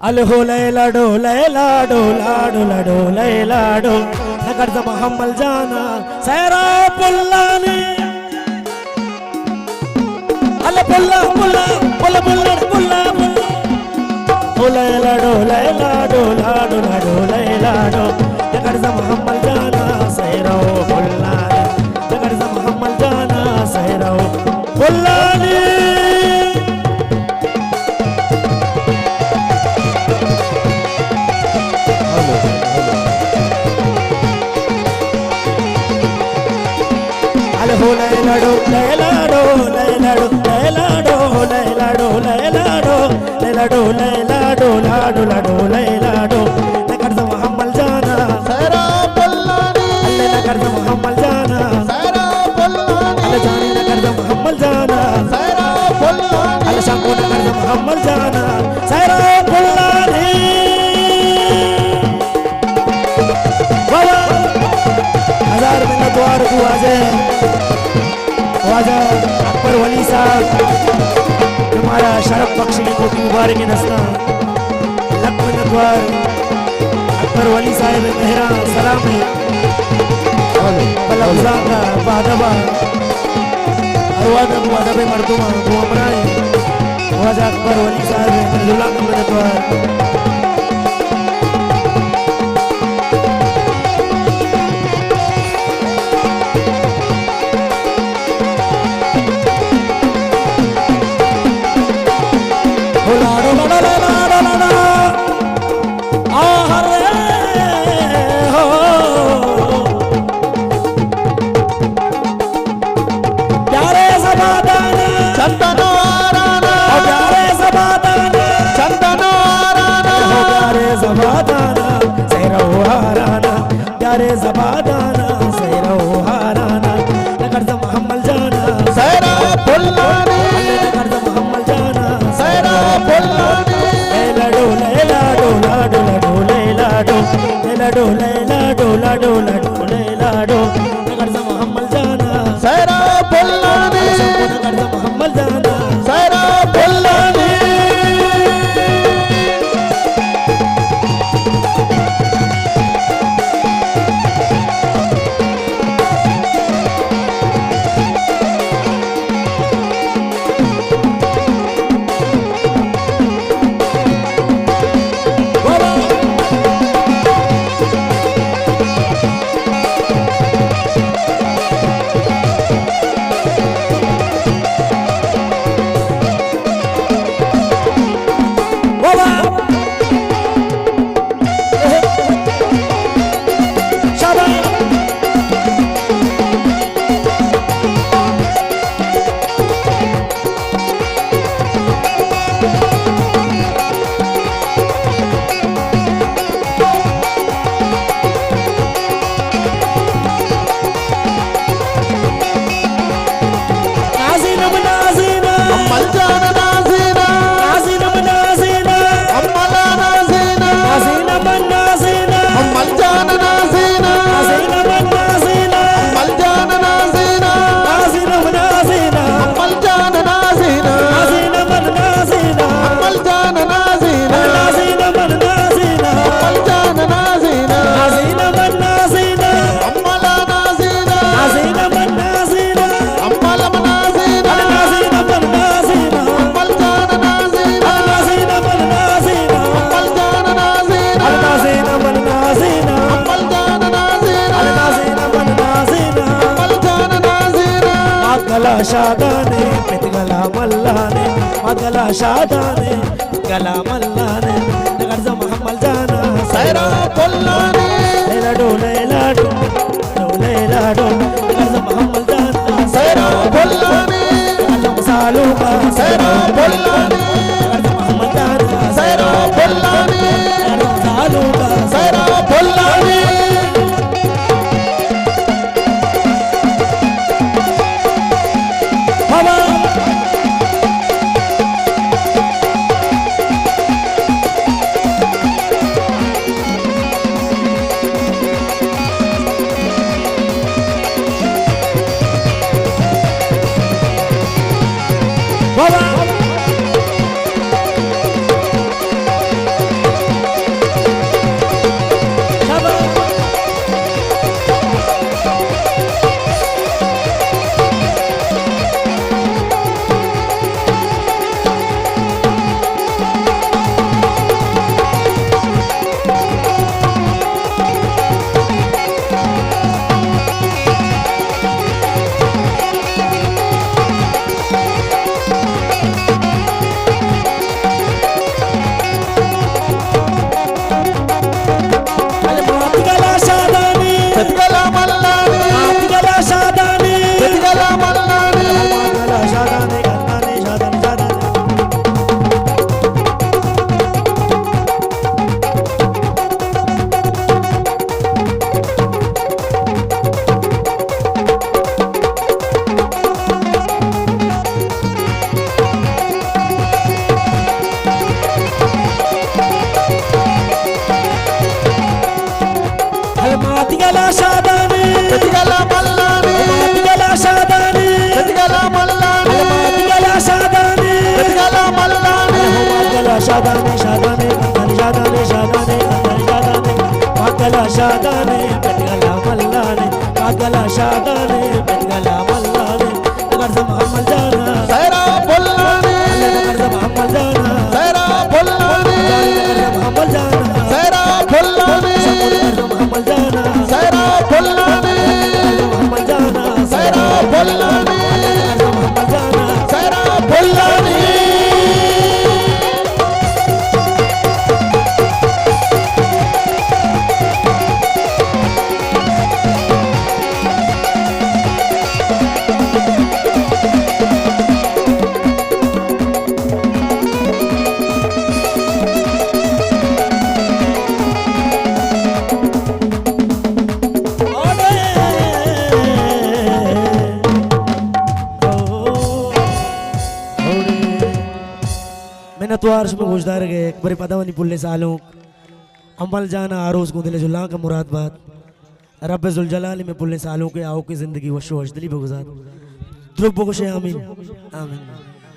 अलहो लैलाडो लैलाडो लाडो लाडो लैलाडो नगर महम्मल जाना सैरा पुल्लानी अल पुल्ला पुल्ला पुल्ला पुल्ला पुल्ला हो लैलाडो लैलाडो लाडो लाडो लैलाडो नगर महम्मल जाना सैरा पुल्लानी नगर महम्मल जाना सैरा पुल्लानी हो लैलाडो लैलाडो लैलाडो लैलाडो लैलाडो लैलाडो लैलाडो लैलाडो लाडो लाडो लैलाडो नगर महम्मल जाना सैरा पुल्लानी अल्लाह नगर महम्मल जाना सैरा पुल्लानी अल्लाह जाने नगर महम्मल जाना सैरा पुल्लानी अल्लाह शंको नगर महम्मल जाना सैरा पुल्लानी हजार में द्वार दुआजे ख्वाजा अकबर वली साहब हमारा शरफ बख्शने को मुबारक दस्ता लक्ष्मण द्वार अकबर वली साहब मेहरा सलाम बल्लभजादा बादबा अरवाद अबू अदब मर्दुमा अबू अमराए ख्वाजा अकबर वली साहब नजुल्ला कमर द्वार ज़बादाना सैरा हाराना नगर महम्मल जाना सैरा पुल्लानी नगर महम्मल जाना सैरा पुल्लानी लैलाडो लैलाडो लाडो लाडो लैलाडो लैलाडो लैलाडो लाडो लाडो लैलाडो नगर महम्मल जाना सैरा पुल्लानी नगर महम्मल जाना सैरा पुल्लानी शादाने गला मल्लाने गला शादाने गला मल्लाने नगर महम्मल जाना सैरा पुल्लानी लैलाडो लैलाडो लैलाडो नगर महम्मल जाना सैरा पुल्लानी सालूका सैरा पुल्लानी नगर महम्मल जाना सैरा पुल्लानी सालूका सैरा पुल्लानी बाबा शादाने शादाने कंगल शादाने शादाने कंगल शादाने काकला शादाने पेटगला मल्लाने काकला शादाने पेटगला मल्लाने नगर से मोहम्मद जाना सहरा बोलाने नगर से मोहम्मद जाना सहरा बोलाने नगर से मोहम्मद जाना सहरा बोलाने नगर से मोहम्मद जाना सहरा बोलाने मोहम्मद जाना सहरा बोलाने मोहम्मद जाना सहरा बोलाने मैंने में गुजदार गए एक बारी पदावनी पुल्ले सालों अमल जाना आरोज को दिले जुल्ला का मुराद बात रब जुल जलाली में पुल्ले सालों के आओ की जिंदगी वशो अजदली बगुजार ध्रुव बगुशे आमीन आमीन